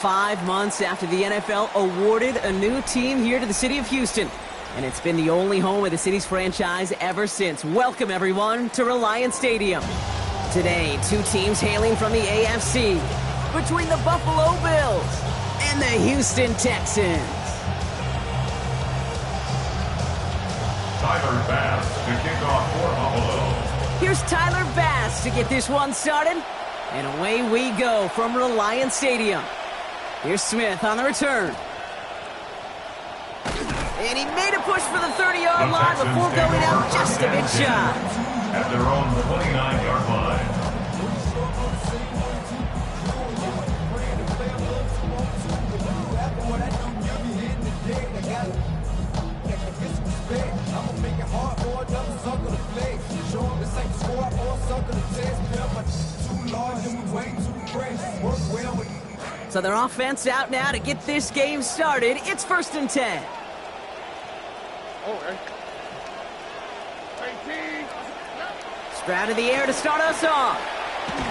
5 months after the NFL awarded a new team here to the city of Houston. And it's been the only home of the city's franchise ever since. Welcome, everyone, to Reliant Stadium. Today, two teams hailing from the AFC between the Buffalo Bills and the Houston Texans. Tyler Bass to kick off for Buffalo. Here's Tyler Bass to get this one started. And away we go from Reliant Stadium. Here's Smith on the return. And he made a push for the 30-yard line before going out just a bit shy. At their own 29-yard line. So their offense out now to get this game started. It's 1st and 10. Stroud in the air to start us off.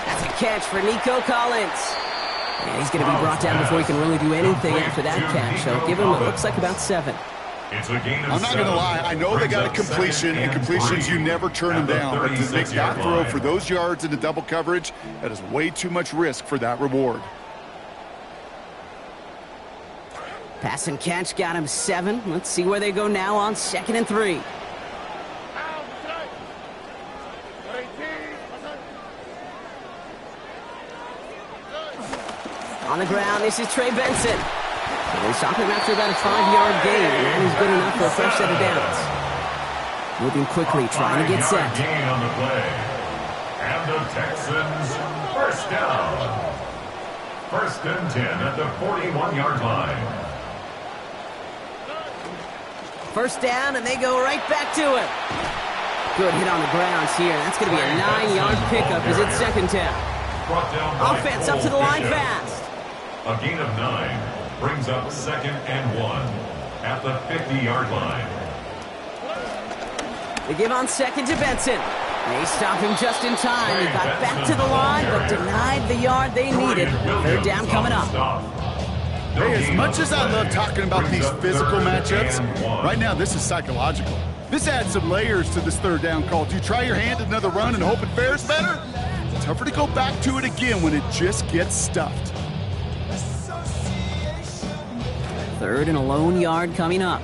That's a catch for Nico Collins. Yeah, he's going to be brought down before he can really do anything after that catch. So give him what looks like about 7. I'm not going to lie. I know they got a completion, and completions, you never turn them down. But to make that throw for those yards into double coverage, that is way too much risk for that reward. Pass and catch got him 7. Let's see where they go now on 2nd and 3. On the ground, this is Trey Benson. They're stopping him after about a 5-yard gain. That is good enough for a fresh set of downs. Moving quickly, trying to get set. Gain on the play. And the Texans first down. 1st and 10 at the 41-yard line. 1st down, and they go right back to it. Good hit on the grounds here. That's going to be a 9-yard pickup as it's 2nd down. Offense up to the line fast. A gain of 9 brings up 2nd and 1 at the 50-yard line. They give on 2nd to Benson. They stop him just in time. He got back to the line, but denied the yard they needed. 3rd down coming up. Hey, as much as I love talking about these physical matchups, right now this is psychological. This adds some layers to this 3rd down call. Do you try your hand at another run and hope it fares better? It's tougher to go back to it again when it just gets stuffed. 3rd and a lone yard coming up.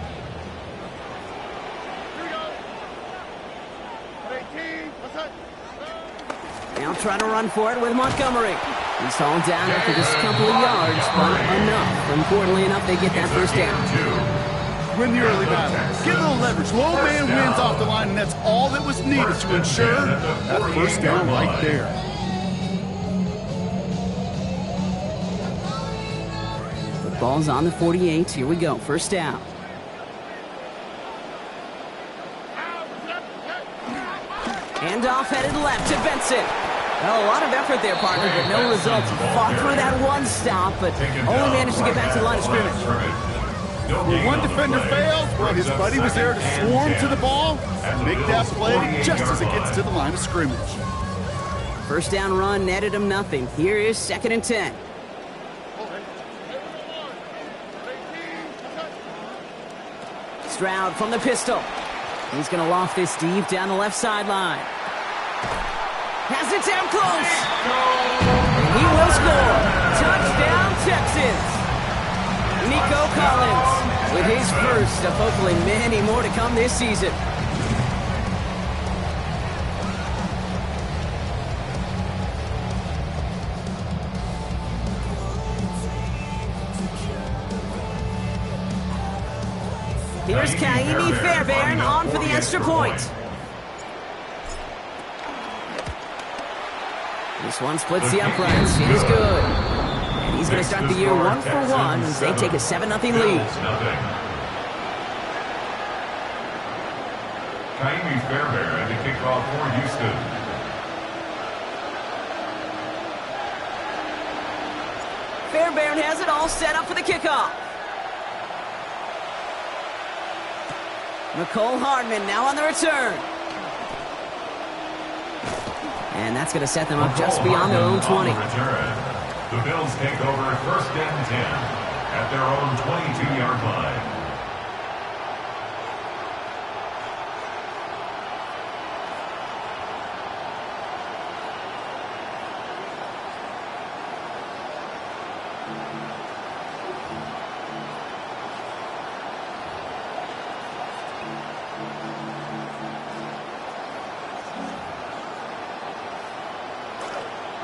Now try to run for it with Montgomery. He's hauled down after just a couple of yards, but enough. Importantly enough, they get that 1st down. Win the early battle. Get a little leverage. Low man wins off the line, and that's all that was needed to ensure that 1st down right there. The ball's on the 48. Here we go. 1st down. Handoff headed left to Benson. Well, a lot of effort there, partner, but no results. Fought through that one stop, but only managed to get back to the line of scrimmage. When one defender fails, well, his buddy was there to swarm to the ball and make that play just as it gets to the line of scrimmage. 1st down run netted him nothing. Here is 2nd and 10. Stroud from the pistol. He's going to loft this deep down the left sideline. Has it down close. And he will score. Touchdown, Texans. Nico Collins with his first of hopefully many more to come this season. Here's Kaimi Fairbairn on for the extra point. This one splits the uprights. It is good. And he's going to start the year 1 for 1 as they take a 7-0 lead. Kaimi Fairbairn to kick off for Houston. Fairbairn has it all set up for the kickoff. Nicole Hardman now on the return. And that's going to set them up just beyond their own 20. The Bills take over 1st and 10 at their own 22-yard line.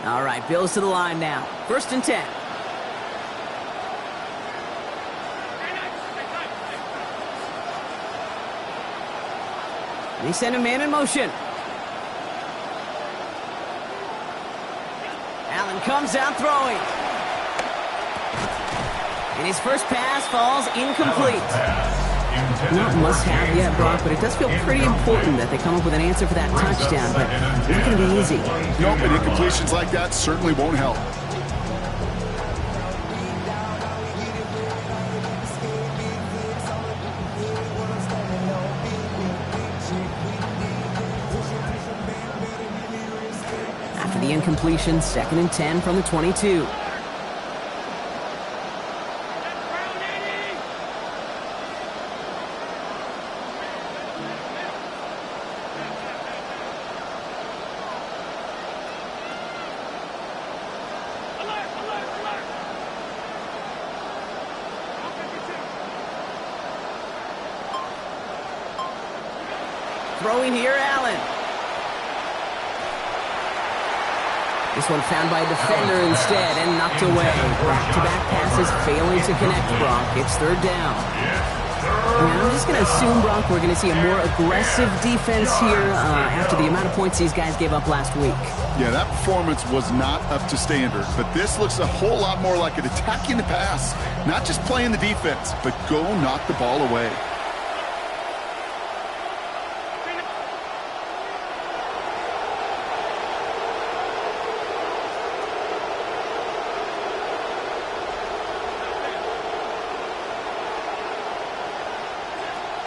All right, Bills to the line now. 1st and 10. They send a man in motion. Allen comes out throwing. And his first pass falls incomplete. Not must-have yet, Brock, but it does feel pretty important that they come up with an answer for that touchdown, but it's not going to be easy. Nope, and incompletions like that certainly won't help. After the incompletion, 2nd and 10 from the 22. Throwing here, Allen. This one found by a defender instead and knocked away. Back-to-back passes failing to connect, Brock. It's 3rd down. Now, I'm just going to assume, Brock, we're going to see a more aggressive defense here after the amount of points these guys gave up last week. Yeah, that performance was not up to standard, but this looks a whole lot more like it attacking the pass. Not just playing the defense, but go knock the ball away.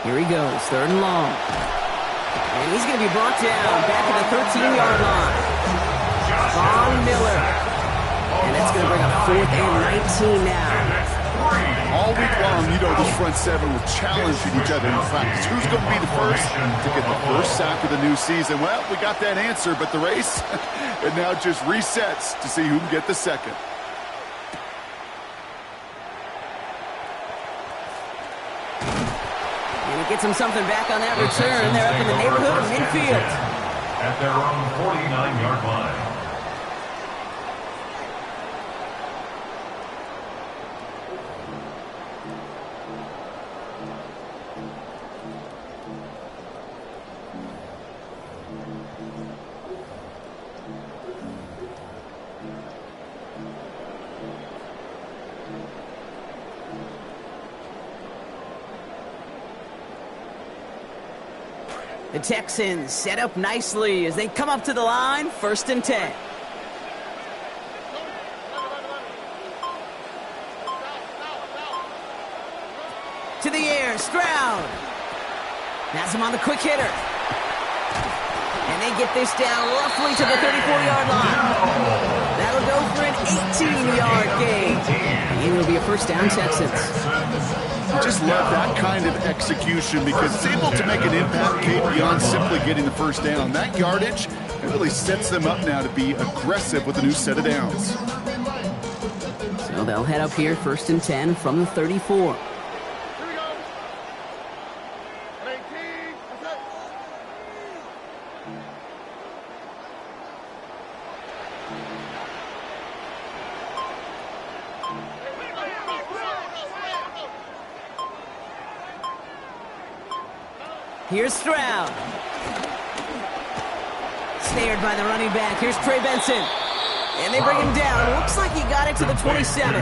Here he goes, 3rd and long. And he's going to be brought down back at the 13-yard line. Von Miller. And that's going to bring up 4th and 19 now. All week long, you know this front seven will challenge each other in practice. Who's going to be the first to get the first sack of the new season? Well, we got that answer, but the race, it now just resets to see who can get the second. Gets him something back on that return. They're up in the neighborhood of midfield. At their own 49-yard line. The Texans set up nicely as they come up to the line, 1st and 10. To the air, Stroud. Has him on the quick hitter. And they get this down roughly to the 34-yard line. That'll go for an 18-yard gain. And it'll be a 1st down, Texans. I just love that kind of execution because it's able to make an impact, Kate, beyond simply getting the 1st down. That yardage really sets them up now to be aggressive with a new set of downs. So they'll head up here, 1st and 10 from the 34. Here's Stroud. Snared by the running back. Here's Trey Benson. And they bring him down. Looks like he got it to the 27.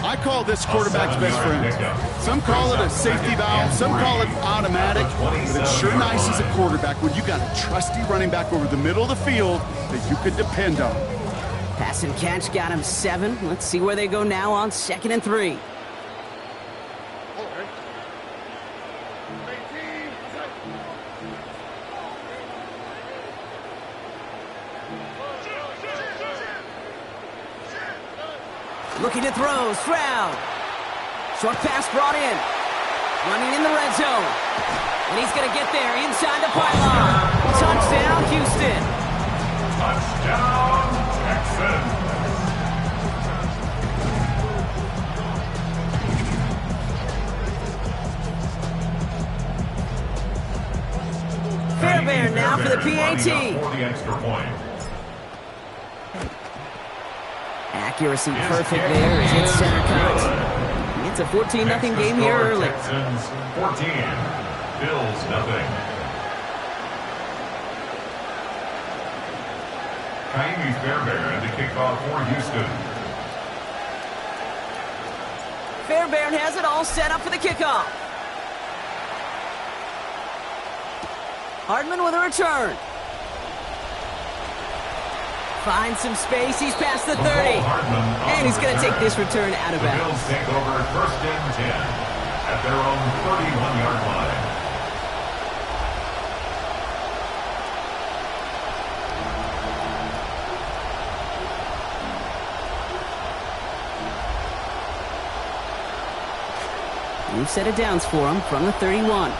I call this quarterback's best friend. Some call it a safety valve. Some call it automatic. But it's sure nice as a quarterback when you got a trusty running back over the middle of the field that you could depend on. Pass and catch got him 7. Let's see where they go now on 2nd and 3. Looking to throw, Stroud. Short pass brought in. Running in the red zone. And he's going to get there inside the pylon. Touchdown, Houston. Touchdown, Texans. Fairbairn now for the PAT. For the extra point. Accuracy perfect there as it's center cut. It's a 14-0 game here early. Texans 14, Bills nothing. Kaimi Fairbairn to kick off for Houston. Fairbairn has it all set up for the kickoff. Hardman with a return. Finds some space. He's past the 30. And he's going to take this return out of bounds. The Bills take over 1st and 10 at their own 31-yard line. New set of downs for him from the 31.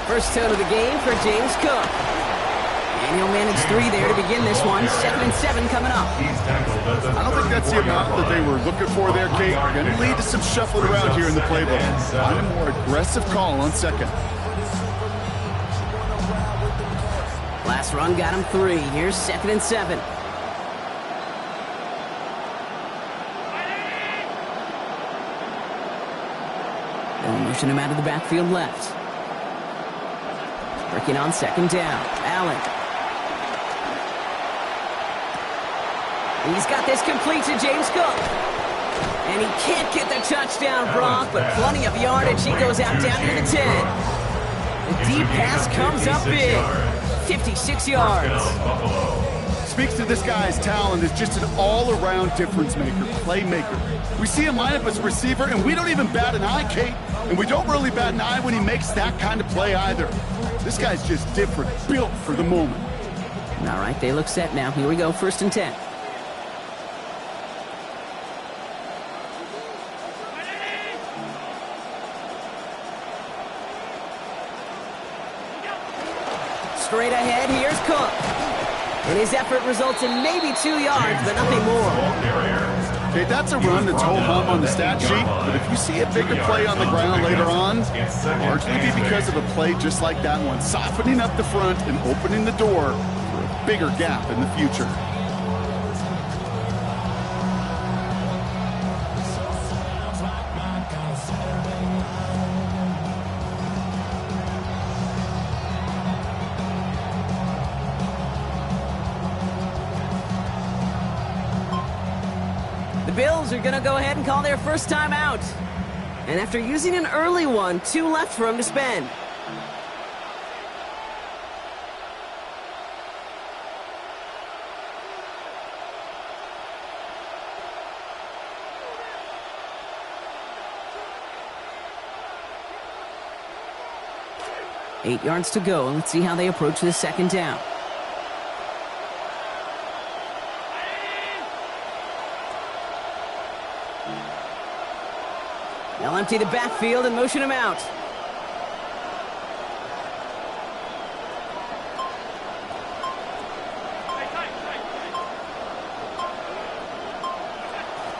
First tone of the game for James Cook. And he'll manage 3 there to begin this one. 2nd and 7 coming up. I don't think that's the amount that they were looking for there, Kate. Going to lead to some shuffling around here in the playbook. Find a more aggressive call on 2nd. Last run got him 3. Here's 2nd and 7. They'll motion him out of the backfield left. Working on 2nd down. Allen. He's got this complete to James Cook. And he can't get the touchdown, Brock, but plenty of yardage. He goes out down to the 10. The deep pass comes up big. 56 yards. Speaks to this guy's talent as just an all-around difference maker, playmaker. We see him line up as a receiver, and we don't even bat an eye, Kate. And we don't really bat an eye when he makes that kind of play either. This guy's just different, built for the moment. All right, they look set now. Here we go, 1st and 10. Straight ahead, here's Cook. And his effort results in maybe 2 yards, but nothing more. Okay, that's a run that's whole hum on the stat sheet, but if you see a bigger play on the ground later on, largely be because of a play just like that one, softening up the front and opening the door for a bigger gap in the future. The Bills are going to go ahead and call their first time out. And after using an early one, 2 left for him to spend. Eight yards to go, and let's see how they approach this 2nd down. They'll empty the backfield and motion him out.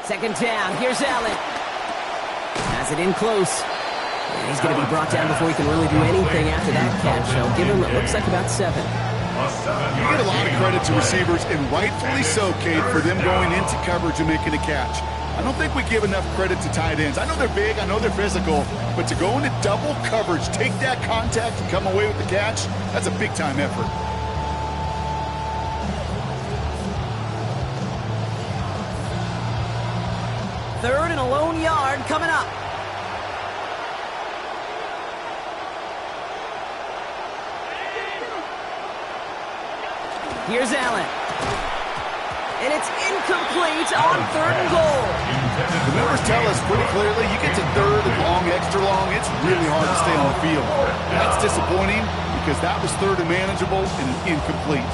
Second down, here's Allen. Has it in close. And he's going to be brought down before he can really do anything after that catch. They'll give him what looks like about 7. You get a lot of credit to receivers, and rightfully so, Kate, for them going into coverage and making a catch. I don't think we give enough credit to tight ends. I know they're big, I know they're physical, but to go into double coverage, take that contact, and come away with the catch, that's a big-time effort. Third and a lone yard coming up. Here's Allen. And it's incomplete on 3rd and goal. The numbers tell us pretty clearly, you get to 3rd and long, extra long, it's really hard to stay on the field. That's disappointing because that was 3rd and manageable and an incomplete.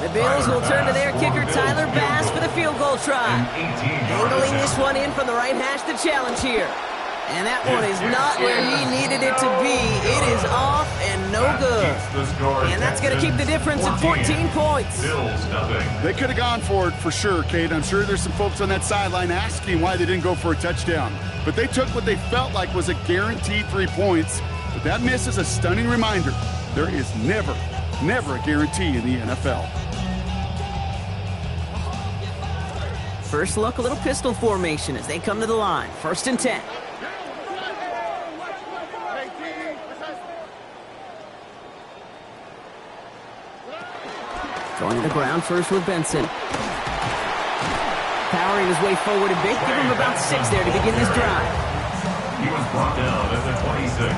The Bills will turn to their kicker, Tyler Bass, for the field goal try. Angling this one in from the right hash, the challenge here. And that one is not where he needed it to be. It is off and no good. And that's going to keep the difference at 14 points. They could have gone for it for sure, Kate. I'm sure there's some folks on that sideline asking why they didn't go for a touchdown. But they took what they felt like was a guaranteed 3 points. But that miss is a stunning reminder. There is never a guarantee in the NFL. First look, a little pistol formation as they come to the line. 1st and 10. Going to the ground first with Benson. Powering his way forward a bit. Give him about 6 there to begin this drive. He was brought down at the 26.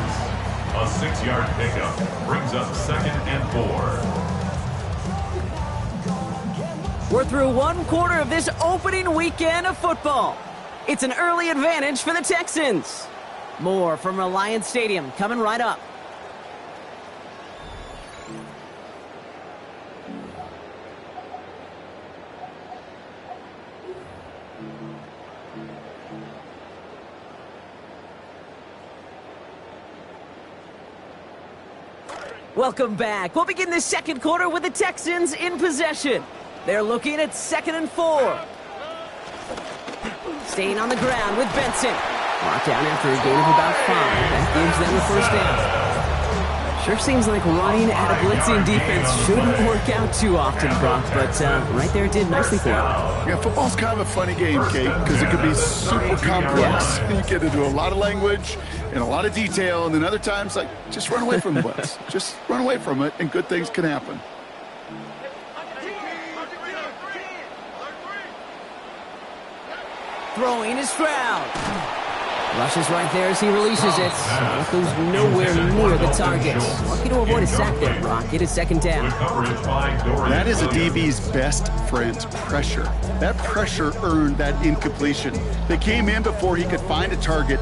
A 6-yard pickup brings up 2nd and 4. We're through 1 quarter of this opening weekend of football. It's an early advantage for the Texans. More from Reliant Stadium coming right up. Welcome back. We'll begin this 2nd quarter with the Texans in possession. They're looking at 2nd and 4. Staying on the ground with Benson. Brought down after a gain of about 5. That gives them the 1st down. Sure seems like running at a blitzing defense shouldn't work out too often, Brock, but right there it did nicely for him. Yeah, football's kind of a funny game, Kate, because it could be super complex. You get into a lot of language and a lot of detail, and then other times, like, just run away from the blitz. Just run away from it, and good things can happen. Throwing is Stroud. Rushes right there as he releases it. It goes nowhere near the target. Lucky to avoid a sack there, Brock. It is 2nd down. That is a DB's best friend, pressure. That pressure earned that incompletion. They came in before he could find a target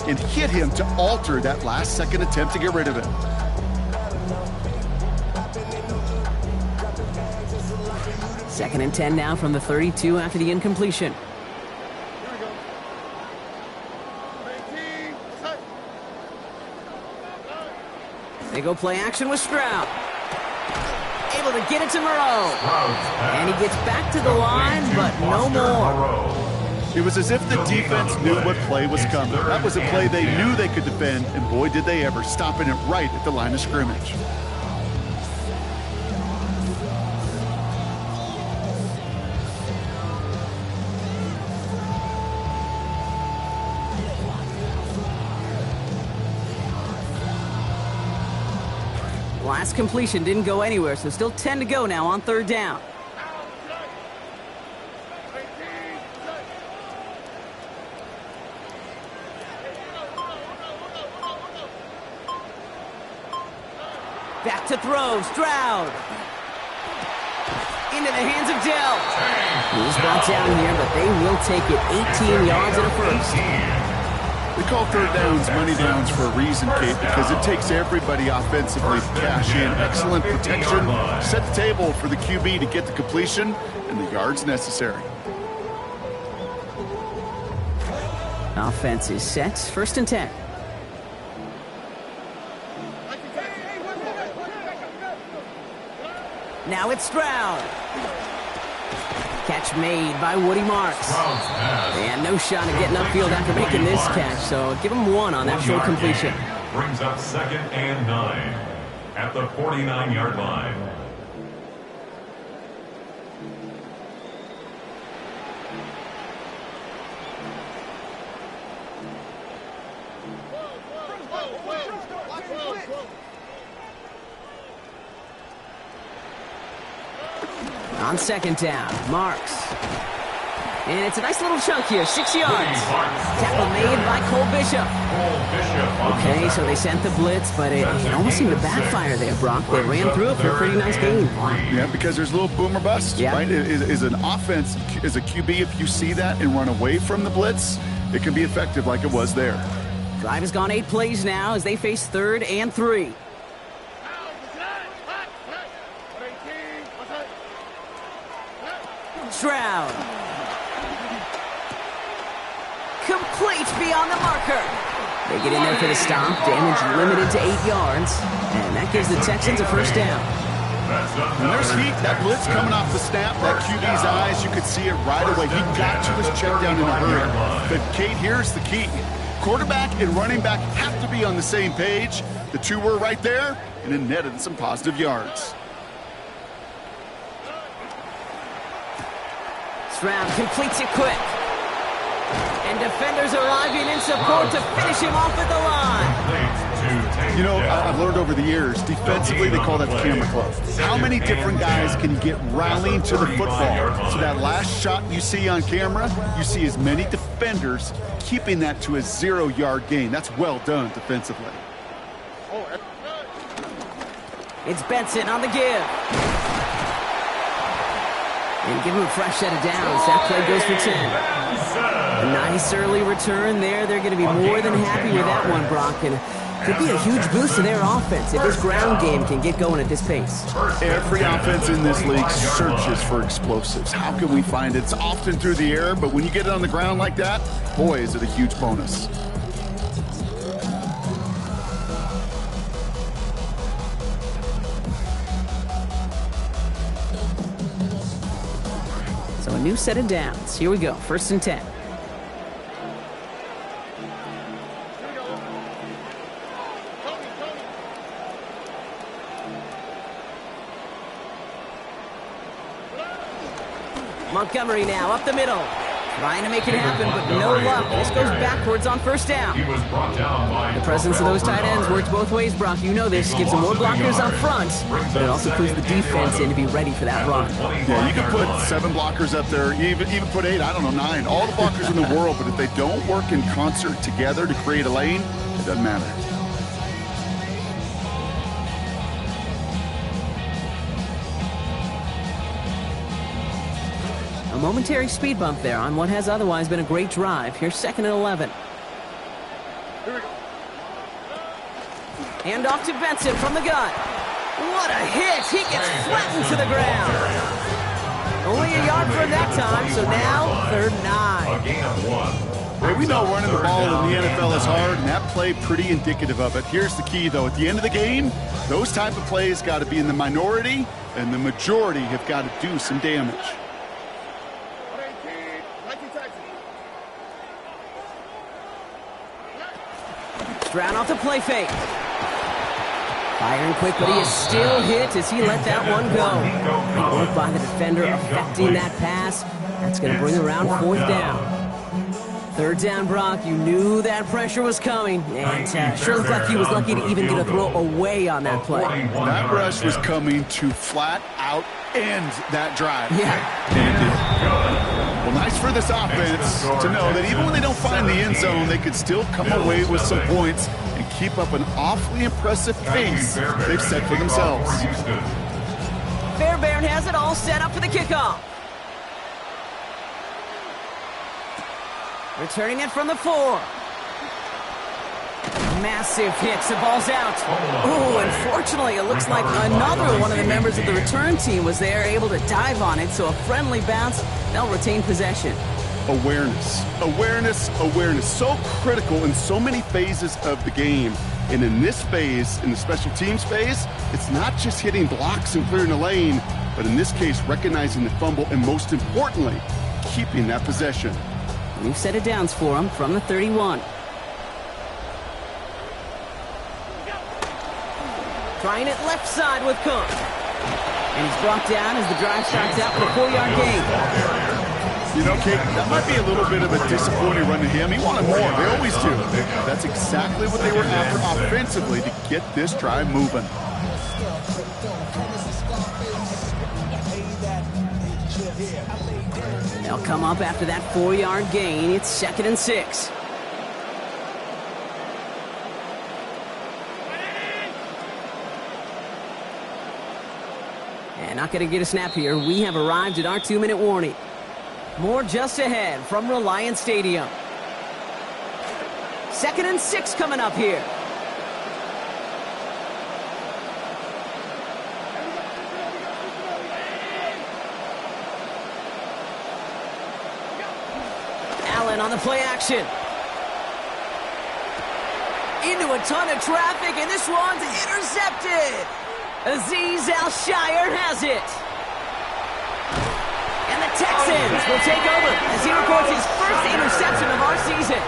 and hit him to alter that last-second attempt to get rid of it. Second and 10 now from the 32 after the incompletion. They go play action with Stroud. Able to get it to Moreau. And he gets back to the line, but no more. It was as if the defense knew what play was coming. That was a play they knew they could defend, and boy, did they ever, stopping it right at the line of scrimmage. Last completion didn't go anywhere, so still 10 to go now on 3rd down. Back to throw, Stroud. Into the hands of Dell. He's brought down here, but they will take it 18 yards and a 1st. We call 3rd downs money downs for a reason, Kate, because it takes everybody offensively to cash in. Excellent protection, set the table for the QB to get the completion and the yards necessary. Offense is set, 1st and 10. Now it's Stroud. Catch made by Woody Marks. And no shot at getting upfield after making this catch, so give him 1 on that short completion. Brings up 2nd and 9 at the 49-yard line. On 2nd down, Marks. And it's a nice little chunk here, 6 yards. Tackle made by Cole Bishop. Okay, so they sent the blitz, but it almost seemed to backfire there, Brock. They ran through it for a pretty nice gain. Yeah, because there's a little boom or bust, right? Is an offense, as a QB, if you see that and run away from the blitz, it can be effective like it was there. Drive has gone 8 plays now as they face 3rd and 3. Stroud. Complete beyond the marker. They get in there for the stop. Damage limited to 8 yards. And that gives the Texans a first down. And there's heat. That blitz coming off the snap, that QB's eyes, you could see it right away. He got to his check down in a hurry. But, Kate, here's the key. Quarterback and running back have to be on the same page. The two were right there, and it netted some positive yards. Stroud completes it quick. And defenders arriving in support to finish him off at the line. You know, I've learned over the years, defensively, they call that the camera club. How many different guys can you get rallying to the football? So that last shot you see on camera, you see as many defenders keeping that to a 0-yard gain. That's well done defensively. It's Benson on the give. And give him a fresh set of downs. That play goes for 10. A nice early return there. They're going to be more than happy with that one, Brock. And could be a huge boost to their offense if this ground game can get going at this pace. Every offense in this league searches for explosives. How can we find it? It's often through the air, but when you get it on the ground like that, boy, is it a huge bonus. So a new set of downs. Here we go. 1st and 10. Montgomery now up the middle. Trying to make it happen, but no luck. This goes backwards on 1st down. The presence of those tight ends works both ways, Brock. You know this. Gives them more blockers up front, but it also puts the defense in to be ready for that run. Yeah, you can put 7 blockers up there, even put 8, I don't know, 9. All the blockers in the world, but if they don't work in concert together to create a lane, it doesn't matter. A momentary speed bump there on what has otherwise been a great drive. Here's 2nd and 11. Hand off to Benson from the gun. What a hit! He gets flattened to the ground. Only a yard for that time, so now 3rd and 9. A gain of 1. Hey, we know running the ball in the NFL is hard, and that play pretty indicative of it. Here's the key, though. At the end of the game, those type of plays got to be in the minority, and the majority have got to do some damage. Stroud off the play fake. Firing quick, but he is still hit as he let that one go. Great work by the defender affecting that pass. That's going to bring around 4th down. 3rd down, Brock. You knew that pressure was coming, and sure looked like he was lucky to even get a throw away on that play. That rush was coming to flat out end that drive. Yeah. Well, nice for this offense to know that even when they don't find the end zone, they could still come away with some points and keep up an awfully impressive pace they've set for themselves. Fairbairn has it all set up for the kickoff. Returning it from the 4. Massive hits. The ball's out. Oh, unfortunately, it looks like another one of the members of the return team was there, able to dive on it. So a friendly bounce. They'll retain possession. Awareness, awareness, awareness. So critical in so many phases of the game. And in this phase, in the special teams phase, it's not just hitting blocks and clearing a lane, but in this case, recognizing the fumble and most importantly, keeping that possession. New set of downs for him from the 31. Trying it left side with Cook. And he's brought down as the drive starts out for a 4-yard gain. You know, Kate, that might be a little bit of a disappointing run to him. He wanted more. They always do. That's exactly what they were after offensively to get this drive moving. They'll come up after that 4-yard gain. It's 2nd and 6. And not going to get a snap here. We have arrived at our 2-minute warning. More just ahead from Reliant Stadium. 2nd and 6 coming up here. Allen on the play action. Into a ton of traffic, and this one's intercepted. Azeez Al-Shire has it. And the Texans will take over as he records his first interception of our season.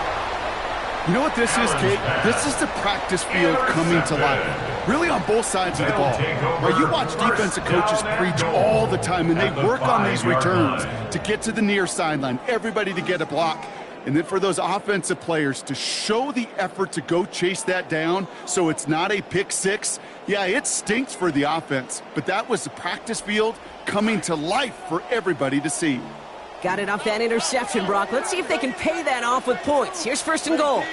You know what this is, Kate? This is the practice field coming to life. Really on both sides of the ball. Right, you watch defensive coaches preach all the time, and they work on these returns to get to the near sideline, everybody to get a block. And then for those offensive players to show the effort to go chase that down so it's not a pick six, yeah, it stinks for the offense. But that was the practice field coming to life for everybody to see. Got it off that interception, Brock. Let's see if they can pay that off with points. Here's 1st and goal.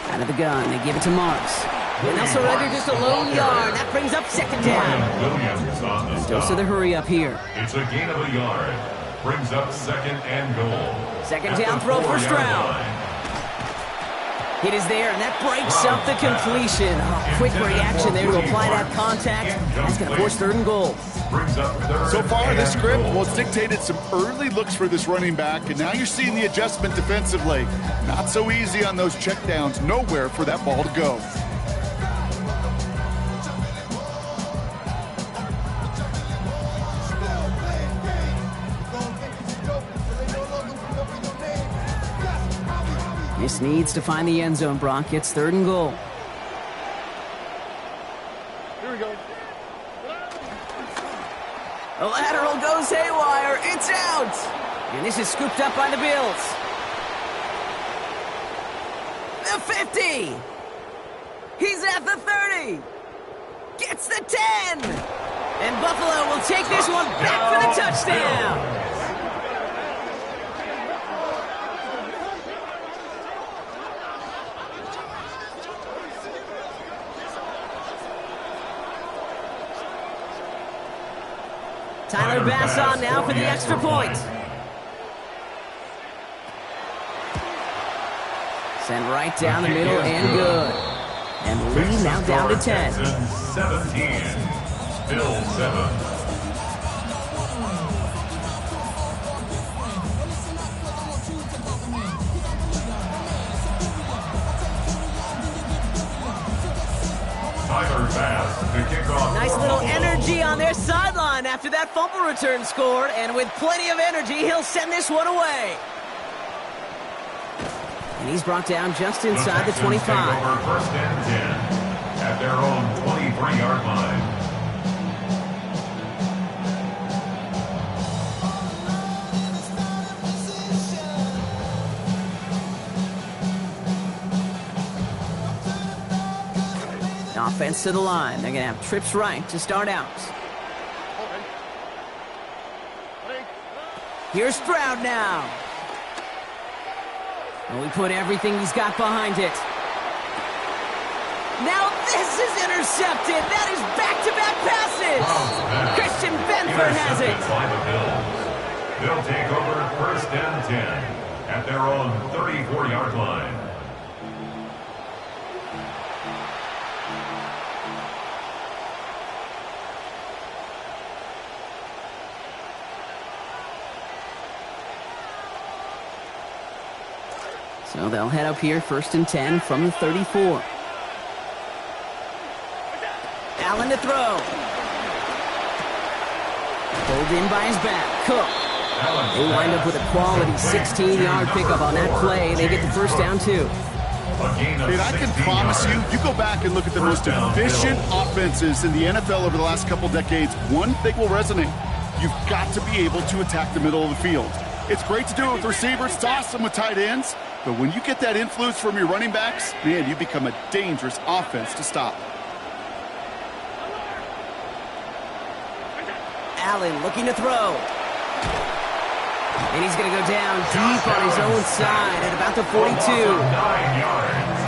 Out of the gun, they give it to Marks. And they'll surrender just a lone yard. That brings up 2nd down. And dose of the hurry up here. It's a gain of a yard. Brings up 2nd and goal. 2nd down throw for Stroud. It is there, and that breaks up the completion. Oh, quick reaction there to apply that contact. That's going to force 3rd and goal. So far, this script, well, it's dictated some early looks for this running back, and now you're seeing the adjustment defensively. Not so easy on those checkdowns. Nowhere for that ball to go. This needs to find the end zone, Brock. It's 3rd and goal. Here we go. The lateral goes haywire. It's out. And this is scooped up by the Bills. The 50. He's at the 30. Gets the 10. And Buffalo will take this one back for the touchdown. Tyler Bass on now for the extra point. Send right down the middle and good. And the lead now down to 10. 17. Still 7. Tyler Bass to kick off. Nice little energy on their sideline after that fumble return scored, and with plenty of energy, he'll send this one away. And he's brought down just inside the 25. Take over 1st and 10 at their own 23-yard line. Offense to the line. They're going to have trips right to start out. Here's Stroud now. And we put everything he's got behind it. Now this is intercepted. That is back-to-back passes. Christian Benford has it. By the Bills. They'll take over 1st and 10 at their own 34-yard line. So they'll head up here, 1st and 10 from the 34. Allen to throw. Pulled in by his back. Cook. They wind up with a quality 16-yard pickup on that play. They get the 1st down, too. And I can promise you go back and look at the most efficient offenses in the NFL over the last couple decades. One thing will resonate. You've got to be able to attack the middle of the field. It's great to do it with receivers. It's awesome with tight ends. But when you get that influence from your running backs, man, you become a dangerous offense to stop. Allen looking to throw. And he's going to go down deep on his own side at about the 42.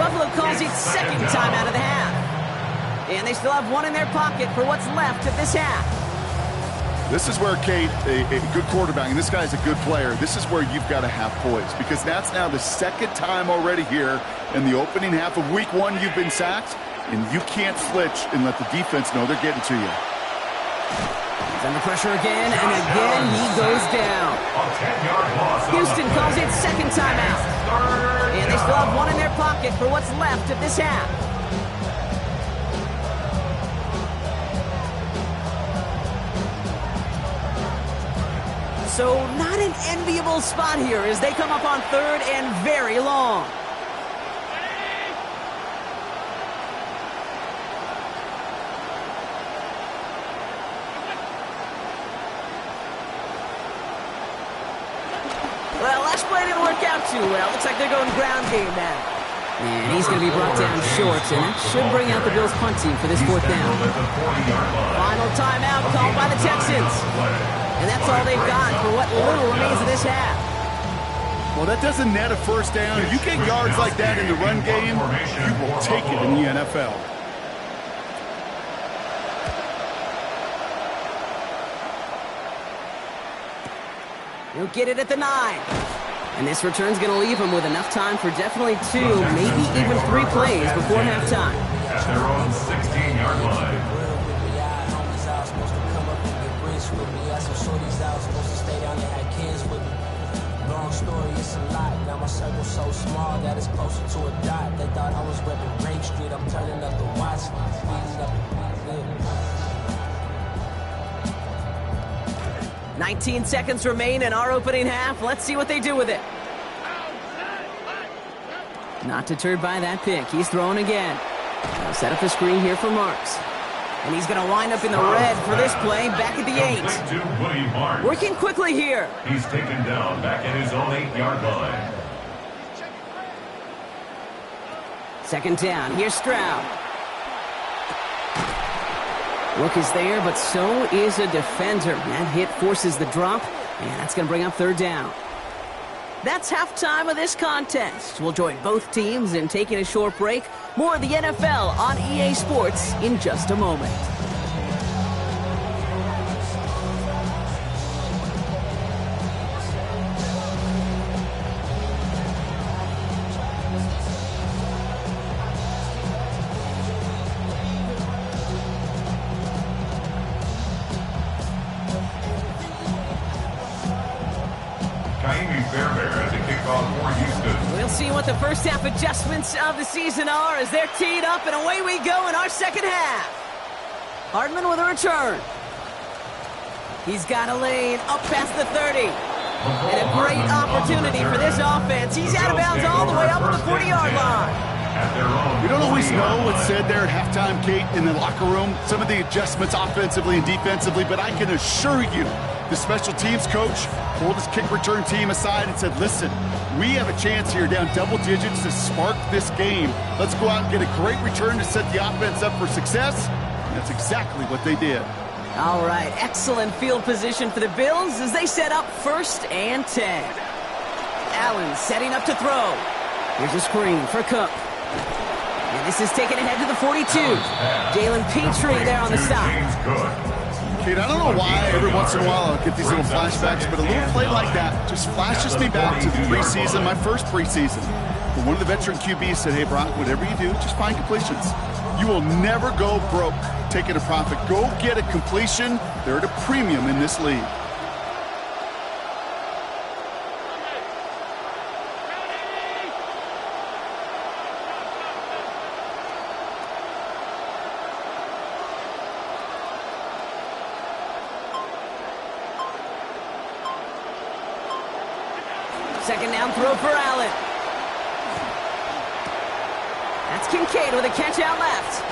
Buffalo calls it second time out of the half. And they still have one in their pocket for what's left of this half. This is where, Kate, a good quarterback, and this guy's a good player, this is where you've got to have poise, because that's now the second time already here in the opening half of week 1 you've been sacked, and you can't flinch and let the defense know they're getting to you. He's under pressure again, and again he goes down. Houston calls it second timeout. And they still have one in their pocket for what's left of this half. So not an enviable spot here as they come up on third and very long. Well, last play didn't work out too well. Looks like they're going ground game now. And he's going to be brought down short, and that should bring out the Bills' punt team for this fourth down. Final timeout called by the Texans. And that's all they've got for what little remains of this half. Well, that doesn't net a first down. You get yards like that in the run game, you will take it in the NFL. He'll get it at the 9. And this return's going to leave him with enough time for definitely 2, maybe even 3 plays before halftime. At their own 16-yard line. Long story, it's a lot. Now my circle's so small that it's closer to a dot. They thought I was repping Rape Street. I'm turning up the watch. Speeding up the 19 seconds remain in our opening half. Let's see what they do with it. Not deterred by that pick. He's throwing again. They'll set up a screen here for Marks. And he's going to wind up in the red for this play, back at the 8. Working quickly here. He's taken down back at his own 8-yard line. Second down. Here's Stroud. Look is there, but so is a defender. That hit forces the drop, and that's going to bring up third down. That's halftime of this contest. We'll join both teams in taking a short break. More of the NFL on EA Sports in just a moment. We'll see what the first half adjustments of the season are as they're teed up, and away we go in our second half. Hardman with a return. He's got a lane up past the 30. And a great opportunity for this offense. He's out of bounds all the way up at the 40-yard line. You don't always know what's said there at halftime, Kate, in the locker room. Some of the adjustments offensively and defensively, but I can assure you the special teams coach pulled his kick return team aside and said, listen, we have a chance here down double digits to spark this game. Let's go out and get a great return to set the offense up for success. And that's exactly what they did. All right, excellent field position for the Bills as they set up 1st and 10. Allen setting up to throw. Here's a screen for Cook. And this is taken ahead to the 42. Jalen Petrie there on the stop. Kate, I don't know why every once in a while I'll get these little flashbacks, but a little play like that just flashes me back to the preseason, my first preseason. But one of the veteran QBs said, hey, Brock, whatever you do, just find completions. You will never go broke taking a profit. Go get a completion. They're at a premium in this league. Second down throw for Allen. That's Kincaid with a catch out left.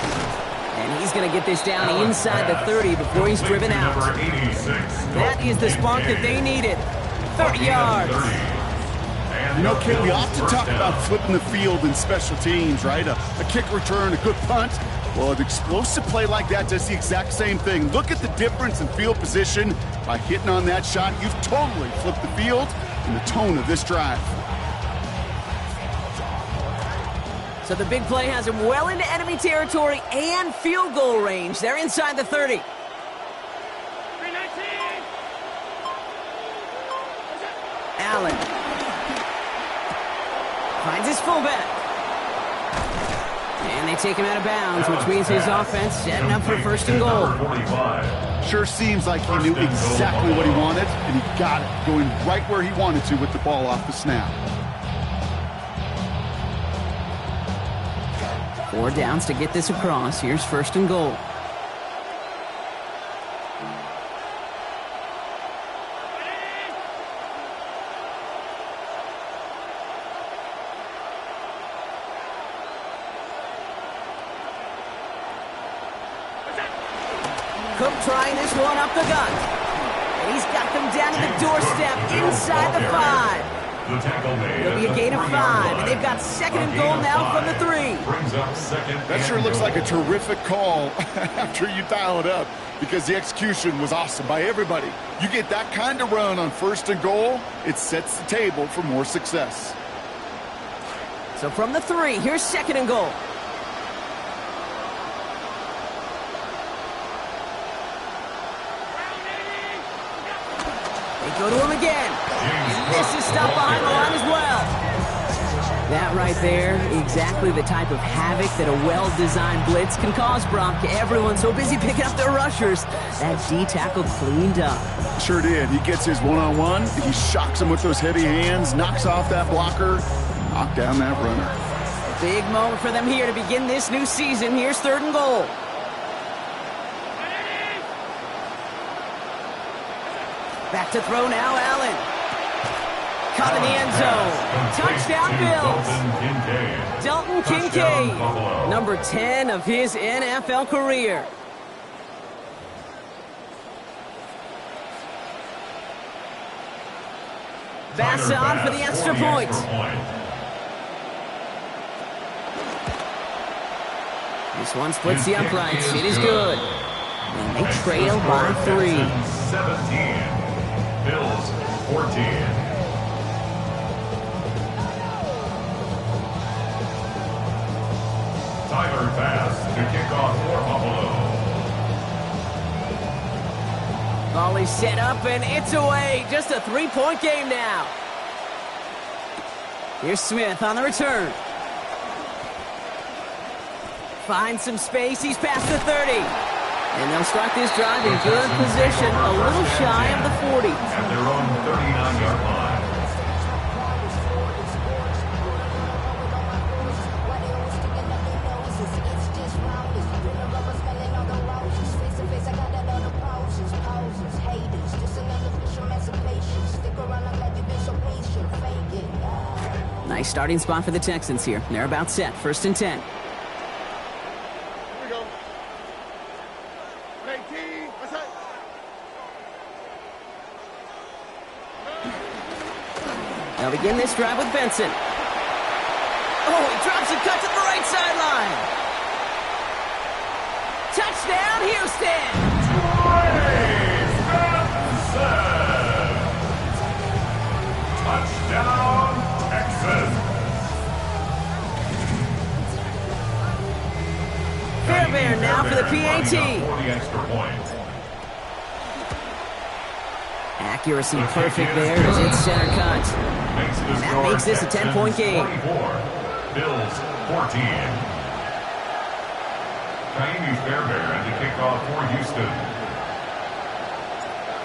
And he's going to get this down inside the 30 before he's driven out. That is the spark that they needed. 30 yards. You know, Kate, we often talk about flipping the field in special teams, right? A kick return, a good punt. Well, an explosive play like that does the exact same thing. Look at the difference in field position. By hitting on that shot, you've totally flipped the field and the tone of this drive. So the big play has him well into enemy territory and field goal range. They're inside the 30. Allen finds his fullback. And they take him out of bounds, which means his offense setting up for first and goal. Sure seems like he knew exactly what he wanted, and he got it, going right where he wanted to with the ball off the snap. 4 downs to get this across. Here's first and goal. Cook trying this one up the gut. And he's got them down to the doorstep inside the 5. The tackle made. It'll be a gain of 5, and they've got second and goal now from the 3. Brings up second. That sure looks like a terrific call after you dial it up, because the execution was awesome by everybody. You get that kind of run on first and goal, it sets the table for more success. So from the 3, here's second and goal. They go to him again. This is stopped behind the line as well. That right there, exactly the type of havoc that a well-designed blitz can cause, Brock. Everyone's so busy picking up their rushers. That D tackle cleaned up. Sure did. He gets his one-on-one. He shocks him with those heavy hands, knocks off that blocker, knocked down that runner. Big moment for them here to begin this new season. Here's third and goal. Back to throw now, Allen. Caught in the end zone. Touchdown, Bills. Dalton Kincaid, number 10 of his NFL career. Bass on for the extra point. This one splits the uprights. It is good. And they trail by 3. 17. Bills 14. Tyler pass to kick off for Buffalo. Volley set up and it's away. Just a 3-point game now. Here's Smith on the return. Finds some space. He's past the 30. And they'll start this drive in good position, a little shy of the 40. At their own 39-yard line. Nice starting spot for the Texans here. They're about set. First and 10. They'll begin this drive with Benson. Oh, he drops and cuts to the right sideline. Touchdown, Houston! Touchdown, Texas. Fairbairn now for the PAT. For the extra point. Accuracy perfect there as it's center cut. That makes this a 10-point game. 24, Bills 14. Jaime Fairbairn to kick off for Houston.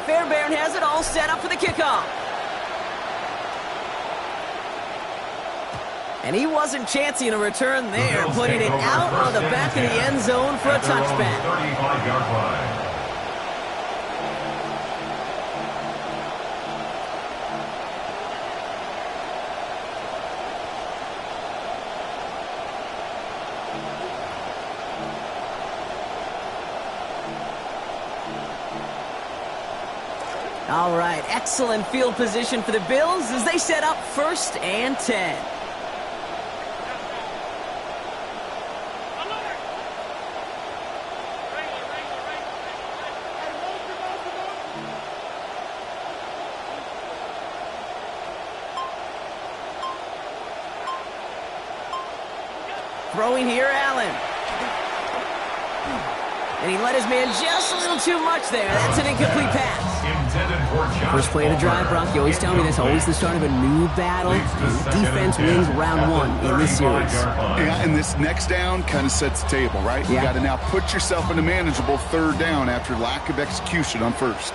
Fairbairn has it all set up for the kickoff. And he wasn't chancing a return there, putting it out on the back of the end zone for a touchback. 35-yard line. All right, excellent field position for the Bills as they set up first and 10. Throwing here, Allen. And he let his man just a little too much there. That's an incomplete pass. First play of the drive, Brock. You always tell me this, always the start of a new battle. Defense wins round one in this series. Yeah, and this next down kind of sets the table, right? You got to now put yourself in a manageable third down after lack of execution on first.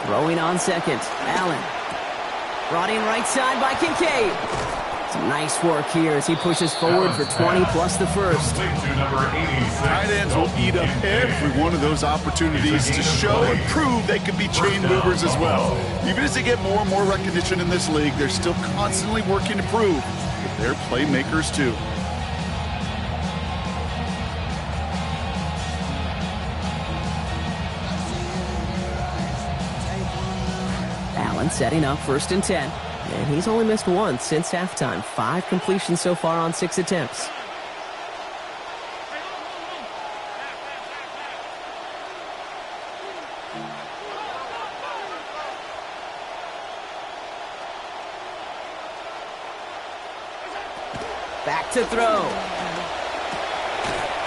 Throwing on second, Allen. Brought in right side by Kincaid. Some nice work here as he pushes forward for 20 plus the first. Tight ends will eat up every one of those opportunities to show and prove they can be chain movers as well. Even as they get more and more recognition in this league, they're still constantly working to prove that they're playmakers too. Allen setting up 1st and 10. And he's only missed once since halftime. 5 completions so far on 6 attempts. Back to throw.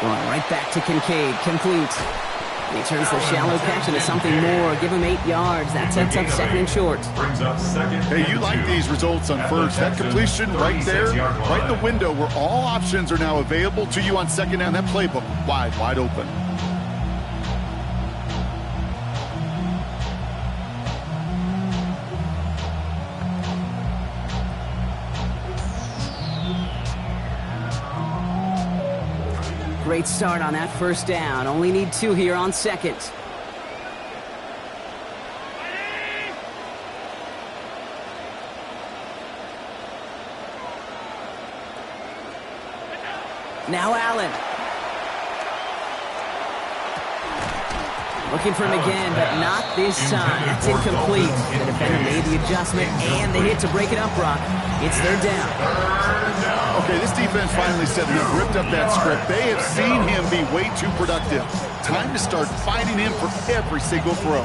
Going right back to Kincaid. Complete. He turns the shallow catch into something more. Give him 8 yards. That sets up 2nd and short. Hey, you like these results on first. That completion right there, right in the window where all options are now available to you on 2nd down. That playbook wide open. Great start on that 1st down. Only need 2 here on 2nd. Now Allen. Looking for him again, but not this time. That's incomplete. The defender made the adjustment and the hit to break it up, Brock. It's 3rd down. Okay, this defense finally set it up, ripped up that script. They have seen him be way too productive. Time to start fighting him for every single throw.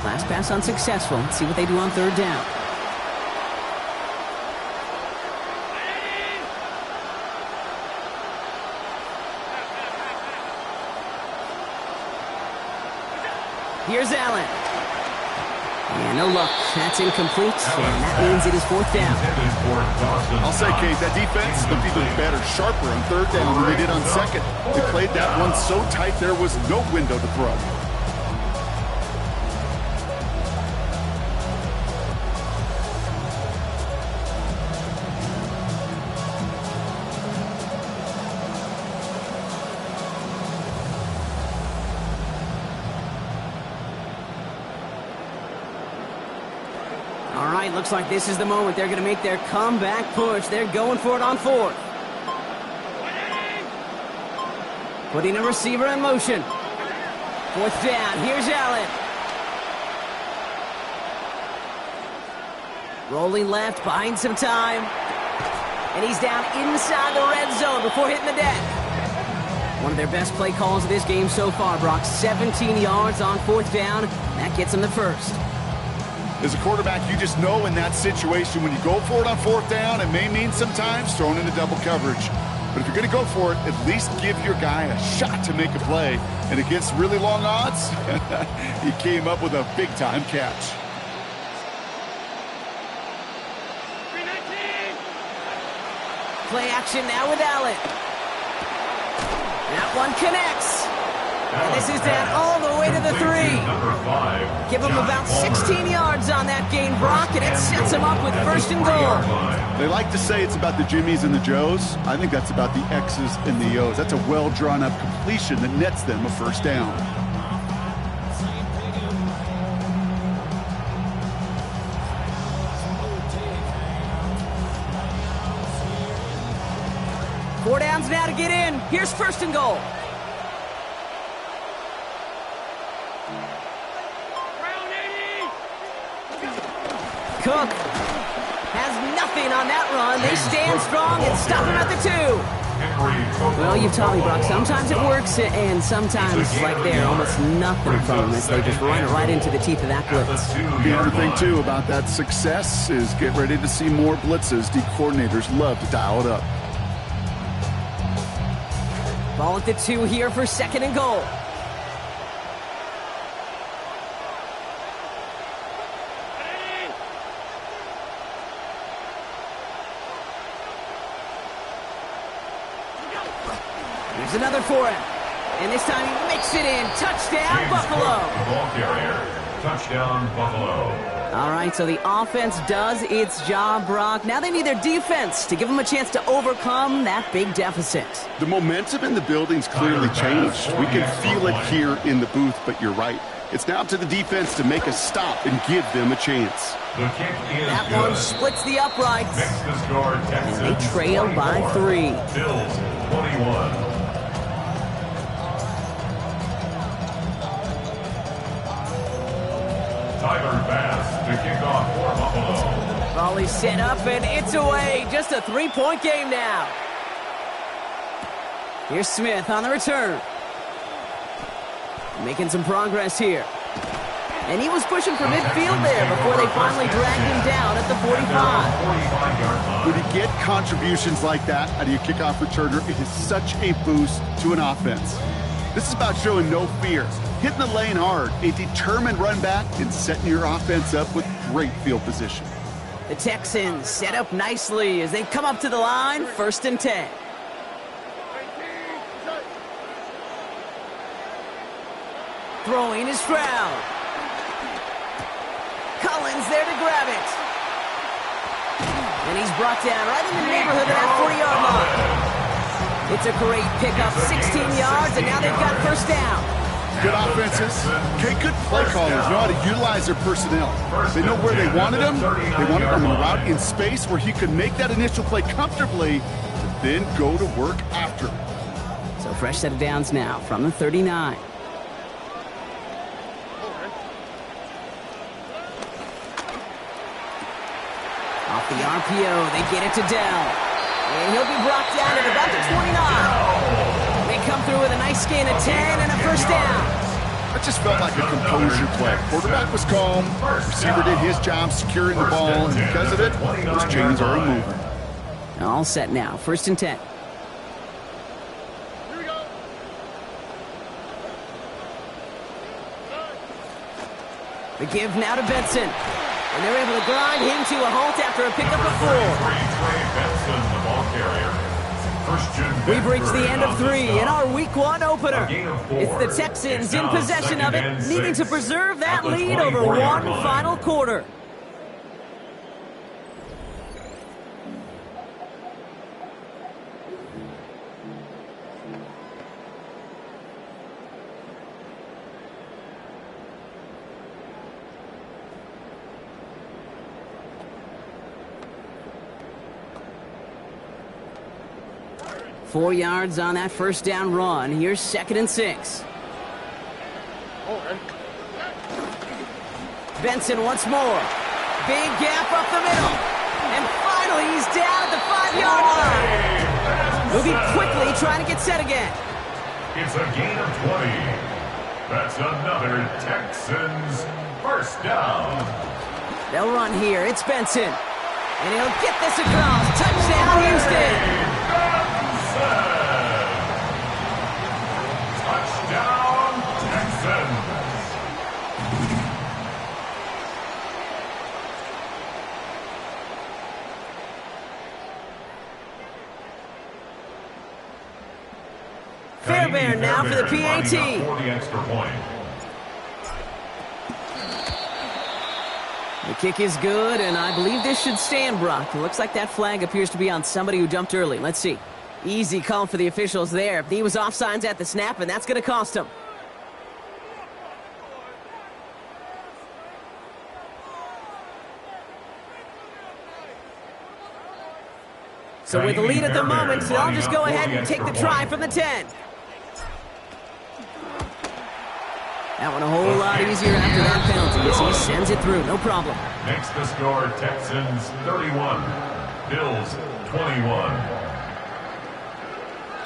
Last pass unsuccessful. Let's see what they do on 3rd down. Here's Allen. Yeah, no luck. That's incomplete, and that means it is 4th down. I'll say, Kate, that defense looked even better, sharper on 3rd down than they did on 2nd. They played that one so tight there was no window to throw. Looks like this is the moment they're going to make their comeback push. They're going for it on 4th. Putting a receiver in motion. 4th down. Here's Allen. Rolling left, buying some time. And he's down inside the red zone before hitting the deck. One of their best play calls of this game so far, Brock. 17 yards on 4th down. That gets them the 1st. As a quarterback, you just know in that situation when you go for it on 4th down, it may mean sometimes throwing into double coverage. But if you're going to go for it, at least give your guy a shot to make a play. And against really long odds, he came up with a big-time catch. Play action now with Allen. That one connects. And this is down all the way to the 3. Give him about 16 yards on that gain, Brock, and it sets him up with 1st and goal. They like to say it's about the Jimmies and the Joes. I think that's about the X's and the O's. That's a well-drawn-up completion that nets them a 1st down. Four downs now to get in. Here's 1st and goal. Cook has nothing on that run. They stand strong and stop him at the 2. Well, you've taught me, Brock. Sometimes it works, and sometimes, like there, almost nothing from them as they just run right into the teeth of that blitz. The other thing, too, about that success is get ready to see more blitzes. D coordinators love to dial it up. Ball at the 2 here for 2nd and goal. Here's another for him. And this time he makes it in. Touchdown, Buffalo. Ball carrier. Touchdown, Buffalo. All right, so the offense does its job, Brock. Now they need their defense to give them a chance to overcome that big deficit. The momentum in the building's clearly changed. We can feel it here in the booth, but you're right. It's now up to the defense to make a stop and give them a chance. The kick is That good. one splits the uprights. Makes the score Texans. And they trail by 3. Bills 21. Tyler Bass to kick off for Buffalo. Volley set up, and it's away. Just a 3-point game now. Here's Smith on the return. Making some progress here. And he was pushing for midfield there before they finally dragged him down at the 45. 45-yard line. When you get contributions like that out of your kickoff returner, it is such a boost to an offense. This is about showing no fear, hitting the lane hard, a determined run back, and setting your offense up with great field position. The Texans set up nicely as they come up to the line, 1st and 10. Throwing is Stroud. Collins there to grab it. And he's brought down right in the neighborhood of that 40-yard line. It's a great pickup, 16 yards, and now they've got 1st down. Good offenses, okay, good play callers know how to utilize their personnel. They know where they wanted them. They wanted them in a route in space where he could make that initial play comfortably, but then go to work after. So fresh set of downs now from the 39. Off the RPO, they get it to Dell. And he'll be brought down at about the 29. They come through with a nice gain of 10 and a 1st down. That just felt like a composure play. Quarterback was calm, receiver did his job securing the ball, and because of it, those chains are moving. All set now, 1st and 10. The give now to Benson. And they're able to grind him to a halt after a pickup of 4. We've reached the end of 3 in our Week 1 opener. It's the Texans in possession of it, needing to preserve that lead over one final quarter. Four yards on that 1st down run. Here's 2nd and 6. Benson once more. Big gap up the middle. And finally he's down at the 5-yard line. Moving quickly, trying to get set again. It's a gain of 20. That's another Texans 1st down. They'll run here. It's Benson. And he'll get this across. Touchdown, Houston. Touchdown, Texans. Fairbairn now for the PAT. For the extra point. The kick is good, and I believe this should stand, Brock. It looks like that flag appears to be on somebody who jumped early. Let's see. Easy call for the officials there. He was offsides at the snap, and that's going to cost him. So with the lead at the moment, they'll just go ahead and take the try from the 10. That one a whole lot easier after that penalty as he sends it through. No problem. Makes the score Texans 31, Bills 21.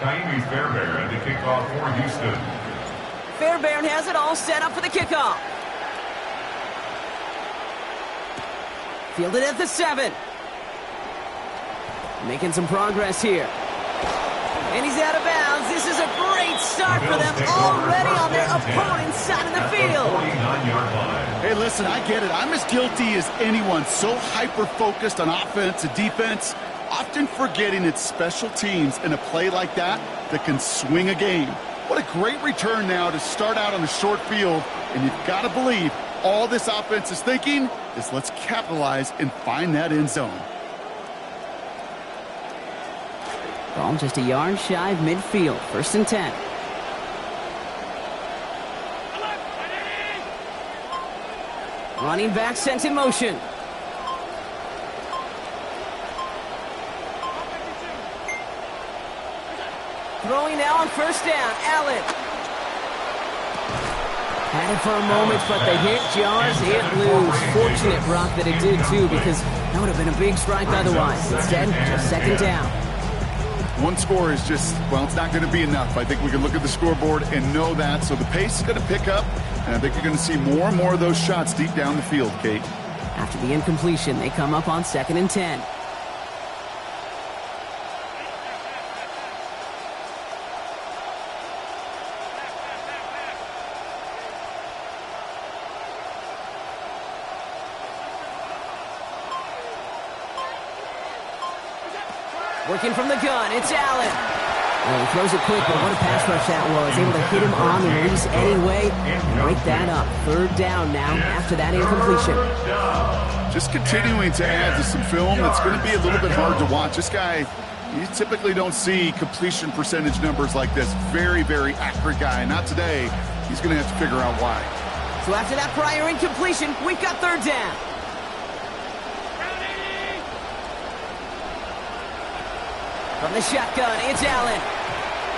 Kaimi Fairbairn to kick off for Houston. Fairbairn has it all set up for the kickoff. Fielded at the 7. Making some progress here. And he's out of bounds. This is a great start for them already on their opponent's side of the field. 49-yard line. Hey, listen, I get it. I'm as guilty as anyone. So hyper-focused on offense and defense, often forgetting it's special teams in a play like that that can swing a game. What a great return now to start out on a short field. And you've got to believe all this offense is thinking is let's capitalize and find that end zone. Ball just a yard shy of midfield. 1st and 10. Running back sent in motion. Throwing now on 1st down. Allen. Had it for a moment, but the hit jars it loose. Fortunate, Brock, that it did too, because that would have been a big strike otherwise. Instead, just 2nd down. One score is just, well, it's not going to be enough. I think we can look at the scoreboard and know that. So the pace is going to pick up, and I think you're going to see more and more of those shots deep down the field, Kate. After the incompletion, they come up on 2nd and 10. Working from the gun, it's Allen. Well, he throws it quick, but what a pass rush that was. Able to hit him on the release anyway and break that up. 3rd down now after that incompletion. Just continuing to add to some film that's going to be a little bit hard to watch. This guy, you typically don't see completion percentage numbers like this. Very, very accurate guy. Not today. He's going to have to figure out why. So after that prior incompletion, we've got 3rd down. From the shotgun, it's Allen.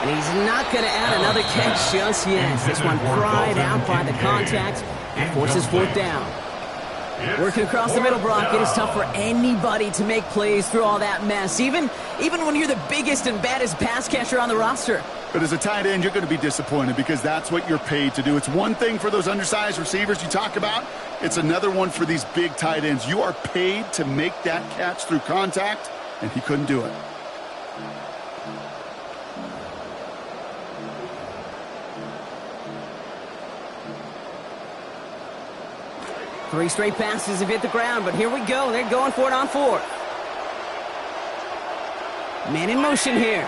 And he's not going to add another catch just yet. This one pried out by the contact and forces 4th down. Working across the middle, Brock, it is tough for anybody to make plays through all that mess, even when you're the biggest and baddest pass catcher on the roster. But as a tight end, you're going to be disappointed because that's what you're paid to do. It's one thing for those undersized receivers you talk about. It's another one for these big tight ends. You are paid to make that catch through contact, and he couldn't do it. 3 straight passes have hit the ground, but here we go. They're going for it on 4th. Man in motion here.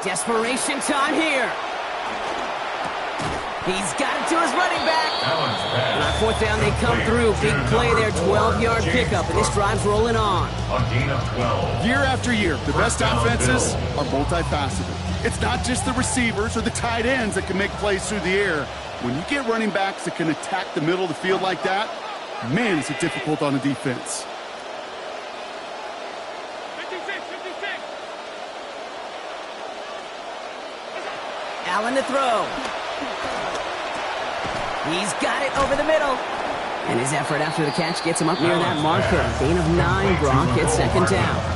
Desperation time here. He's got it to his running back. And on 4th down, they come through. Big play there, 12-yard pickup, and this drive's rolling on. A gain of 12. Year after year, the best offenses are multifaceted. It's not just the receivers or the tight ends that can make plays through the air. When you get running backs that can attack the middle of the field like that, man, is it difficult on the defense. 56. Allen to throw. He's got it over the middle. And his effort after the catch gets him up near that marker. Gain of 9, Brock gets 2nd down.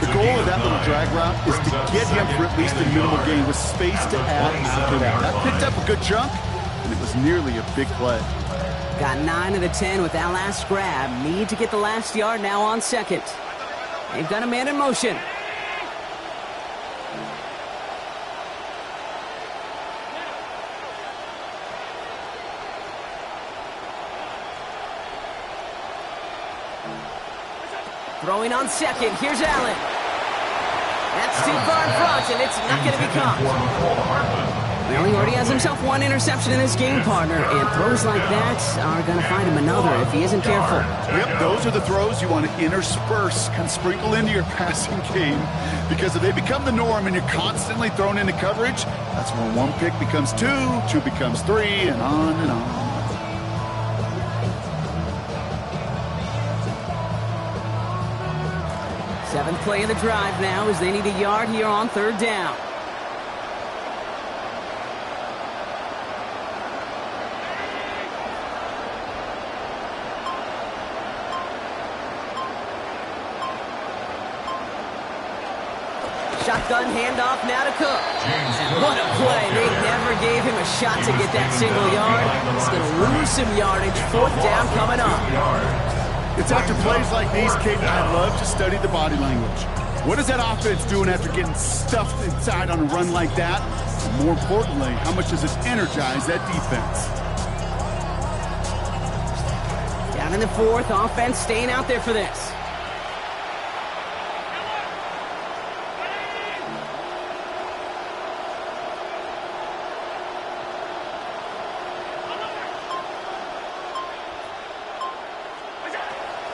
The goal of that little drag route is to get him for at least a minimal gain with space to add after that. That picked up a good chunk, and it was nearly a big play. Got 9 of the 10 with that last grab. Need to get the last yard now on 2nd. They've got a man in motion. Throwing on 2nd. Here's Allen. That's too far in front, and it's not going to be caught. Well, he already has himself 1 interception in this game, partner, and throws like that are going to find him another if he isn't careful. Yep, those are the throws you want to intersperse, kind of sprinkle into your passing game, because if they become the norm and you're constantly thrown into coverage, that's when 1 pick becomes 2, 2 becomes 3, and on and on. Seventh play of the drive now as they need a yard here on 3rd down. shotgun handoff now to Cook. What a play. They never gave him a shot to get that single yard. He's going to lose some yardage. 4th down coming up. It's after plays like these, Kate, I love to study the body language. What is that offense doing after getting stuffed inside on a run like that? And more importantly, how much does it energize that defense? Down in the 4th, offense staying out there for this.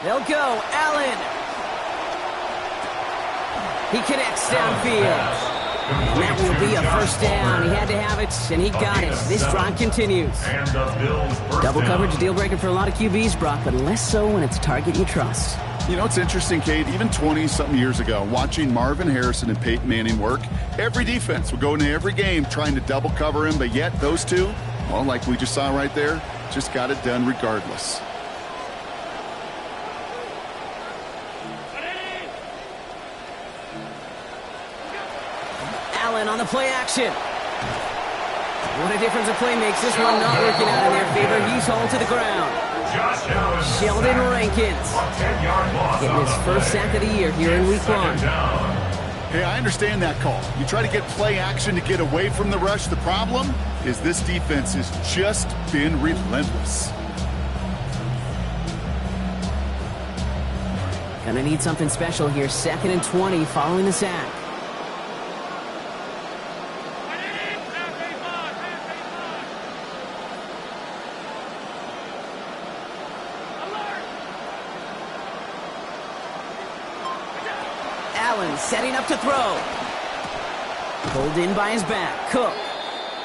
They'll go. Allen. He connects downfield. And that will be a 1st down. He had to have it, and he got it. This drive continues. Double coverage deal breaker for a lot of QBs, Brock, but less so when it's a target you trust. You know, it's interesting, Kate, even 20-something years ago, watching Marvin Harrison and Peyton Manning work, every defense would go into every game trying to double cover him, but yet those two, well, like we just saw right there, just got it done regardless. On the play action. What a difference a play makes. This one not working out in their favor. He's hauled to the ground. Sheldon Rankins getting his 1st sack of the year here in week 1. Hey, I understand that call. You try to get play action to get away from the rush. The problem is this defense has just been relentless. Gonna need something special here. 2nd and 20 following the sack. Setting up to throw. Pulled in by his back. Cook.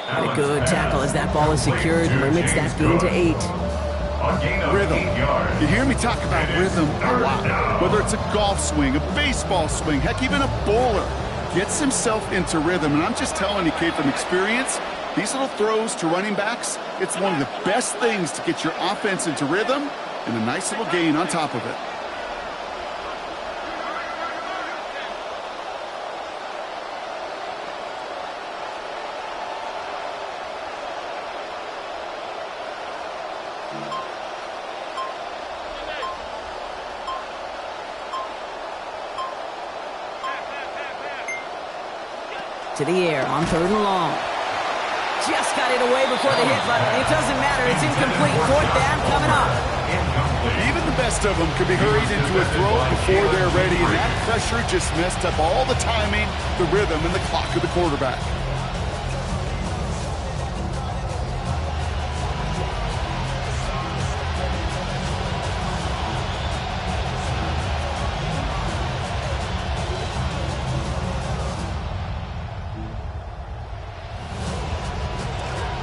And a good tackle as that ball is secured. Limits that gain to 8. Rhythm. You hear me talk about rhythm a lot. Whether it's a golf swing, a baseball swing, heck, even a bowler gets himself into rhythm. And I'm just telling you, Kate, from experience, these little throws to running backs, it's one of the best things to get your offense into rhythm and a nice little gain on top of it. To the air on 3rd and long. Just got it away before the hit, but it doesn't matter. It's incomplete. 4th down coming up. Even the best of them could be hurried into a throw before they're ready, and that pressure just messed up all the timing, the rhythm, and the clock of the quarterback.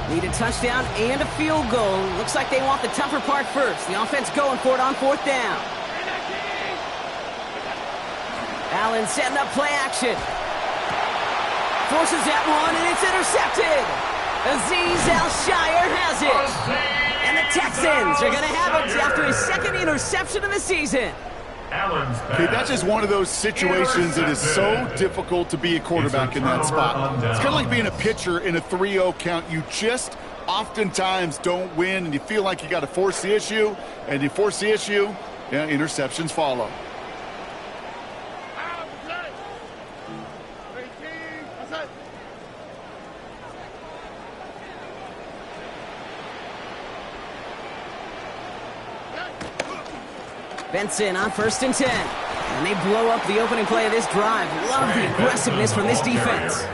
Need a touchdown and a field goal. Looks like they want the tougher part first. The offense going for it on 4th down. Allen setting up play action. Forces that one, and it's intercepted. Azeez Al-Shire has it. And the Texans are going to have it after his 2nd interception of the season. Okay, that's just one of those situations that is so difficult to be a quarterback in that spot. It's kind of like being a pitcher in a 3-0 count. You just oftentimes don't win, and you feel like you got to force the issue, and you force the issue, yeah, interceptions follow. Benson on 1st and 10. And they blow up the opening play of this drive. Love the aggressiveness from this defense.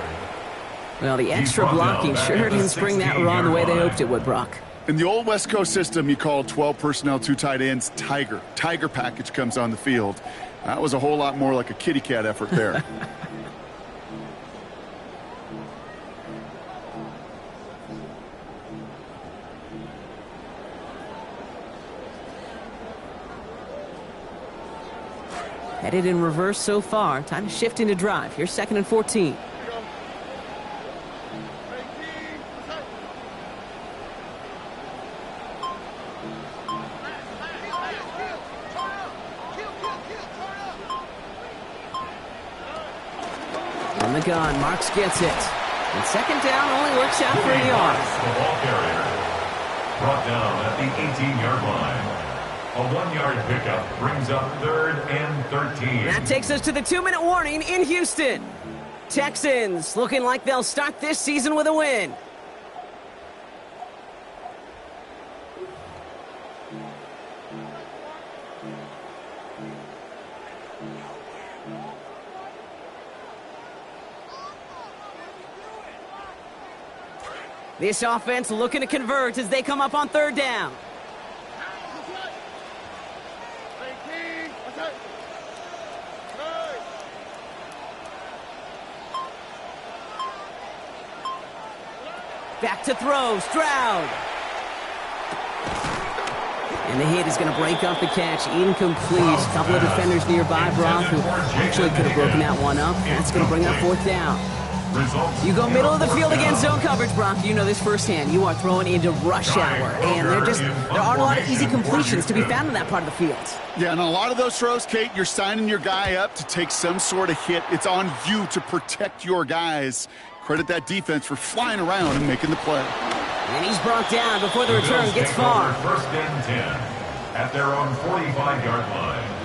Well, the extra blocking sure didn't spring that run the way they hoped it would, Brock. In the old West Coast system, you call 12 personnel, 2 tight ends, Tiger. Tiger package comes on the field. That was a whole lot more like a kitty cat effort there. Headed in reverse so far. Time to shift into drive. Here's 2nd and 14. the gun. Marks gets it. And second down only works out for a yard. The ball carrier brought down at the 18-yard line. A 1-yard pickup brings up 3rd and 13. That takes us to the 2-minute warning in Houston. Texans looking like they'll start this season with a win. This offense looking to convert as they come up on 3rd down. Back to throw, Stroud. And the hit is going to break up the catch. Incomplete. A couple of defenders nearby, Brock, who actually could have broken that one up. That's going to bring up 4th down. You go middle of the field against zone coverage, Brock. You know this firsthand. You are throwing into rush hour, and there aren't a lot of easy completions to be found in that part of the field. Yeah, and a lot of those throws, Kate, you're signing your guy up to take some sort of hit. It's on you to protect your guys. Credit that defense for flying around and making the play. And he's brought down before the return gets far. 1st and 10 at their own 45-yard line.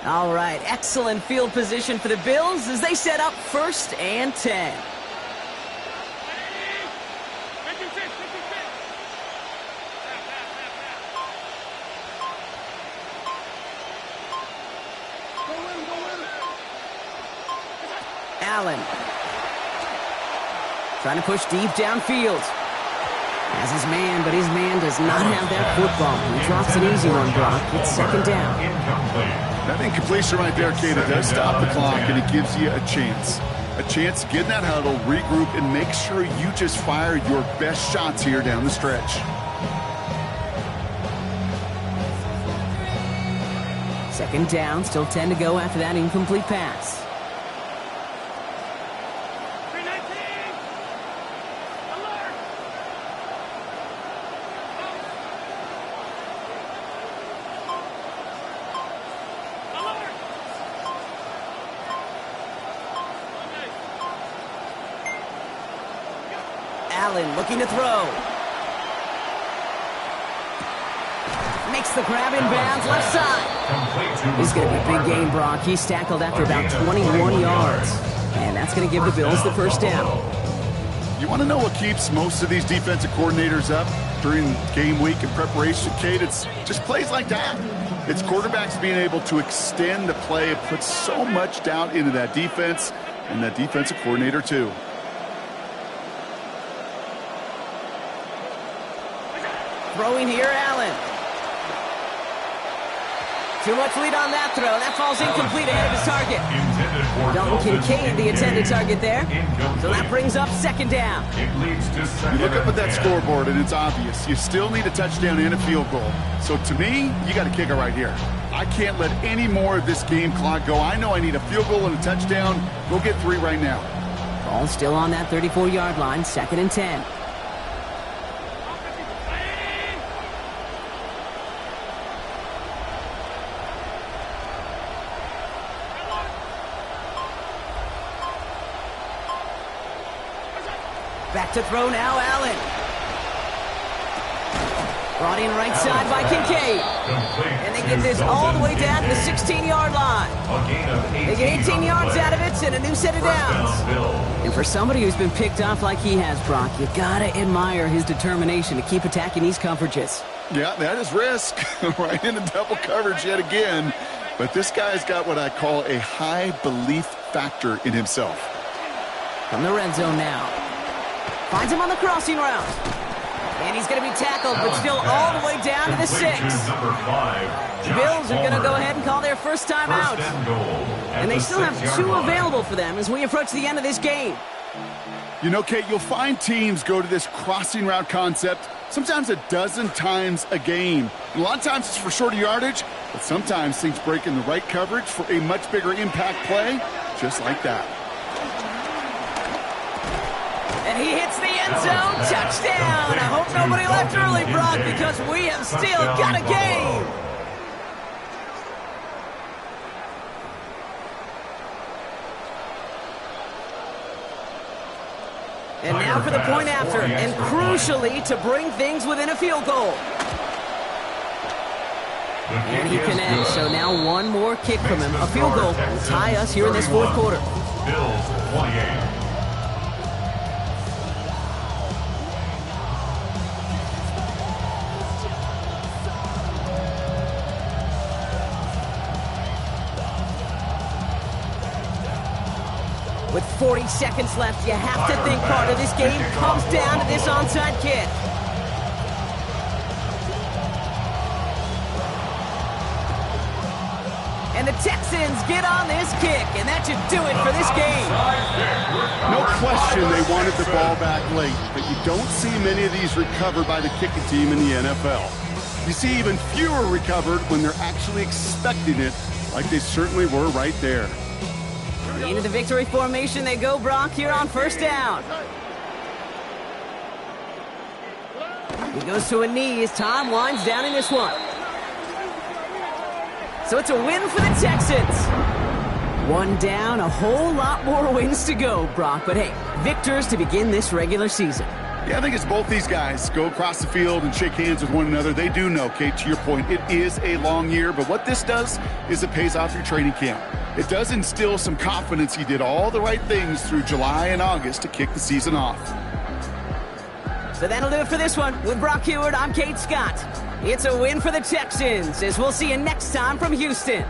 All right, excellent field position for the Bills as they set up 1st and 10. Allen trying to push deep downfield. Has his man, but his man does not have that football. He drops an easy one, Brock. It's 2nd down. Incomplete. That incompletion right there, Kate, it does stop the clock, and it gives you a chance. A chance to get in that huddle, regroup, and make sure you just fire your best shots here down the stretch. Second down, still 10 to go after that incomplete pass. Allen looking to throw. Makes the grab in bounds, left side. This is going to be a big game, Brock. He's tackled after about 21 yards. And that's going to give the Bills the 1st down. You want to know what keeps most of these defensive coordinators up during game week and preparation, Kate? It's just plays like that. It's quarterbacks being able to extend the play. It puts so much doubt into that defense and that defensive coordinator, too. Throwing here, Allen. Too much lead on that throw. That falls incomplete ahead of his target. Dalton Kincaid, the intended target there. So that brings up 2nd down. You look up at that scoreboard, and it's obvious. You still need a touchdown and a field goal. So to me, you got to kick it right here. I can't let any more of this game clock go. I know I need a field goal and a touchdown. Go get 3 right now. Ball still on that 34-yard line, 2nd and 10. Back to throw now, Allen. Brought in right side by Kincaid. And they get this all the way down to the 16-yard line. They get 18 yards out of it and a new set of downs. And for somebody who's been picked off like he has, Brock, you gotta admire his determination to keep attacking these coverages. Yeah, that is risk. Right into double coverage yet again. But this guy's got what I call a high belief factor in himself. From the red zone now. Finds him on the crossing route. And he's going to be tackled, but still all the way down to the 6. The Bills are going to go ahead and call their first time out. And they still have 2 available for them as we approach the end of this game. You know, Kate, you'll find teams go to this crossing route concept sometimes a dozen times a game. A lot of times it's for shorter yardage. But sometimes things break in the right coverage for a much bigger impact play, just like that. And he hits the end zone. Touchdown. I hope nobody left early, Brock, because we have still got a game. And now for the point after, and crucially to bring things within a field goal. And he connects, so now one more kick from him. A field goal will tie us here in this fourth quarter. Bills 28. With 40 seconds left, you have to think part of this game comes down to this onside kick. And the Texans get on this kick, and that should do it for this game. No question they wanted the ball back late, but you don't see many of these recovered by the kicking team in the NFL. You see even fewer recovered when they're actually expecting it, like they certainly were right there. Into the victory formation they go, Brock, here on first down. He goes to a knee as time winds down in this one. So it's a win for the Texans. One down, a whole lot more wins to go, Brock. But hey, victors to begin this regular season. Yeah, I think it's both these guys go across the field and shake hands with one another. They do know, Kate, to your point, it is a long year. But what this does is it pays off your training camp. It does instill some confidence he did all the right things through July and August to kick the season off. So that'll do it for this one. With Brock Heward, I'm Kate Scott. It's a win for the Texans, as we'll see you next time from Houston.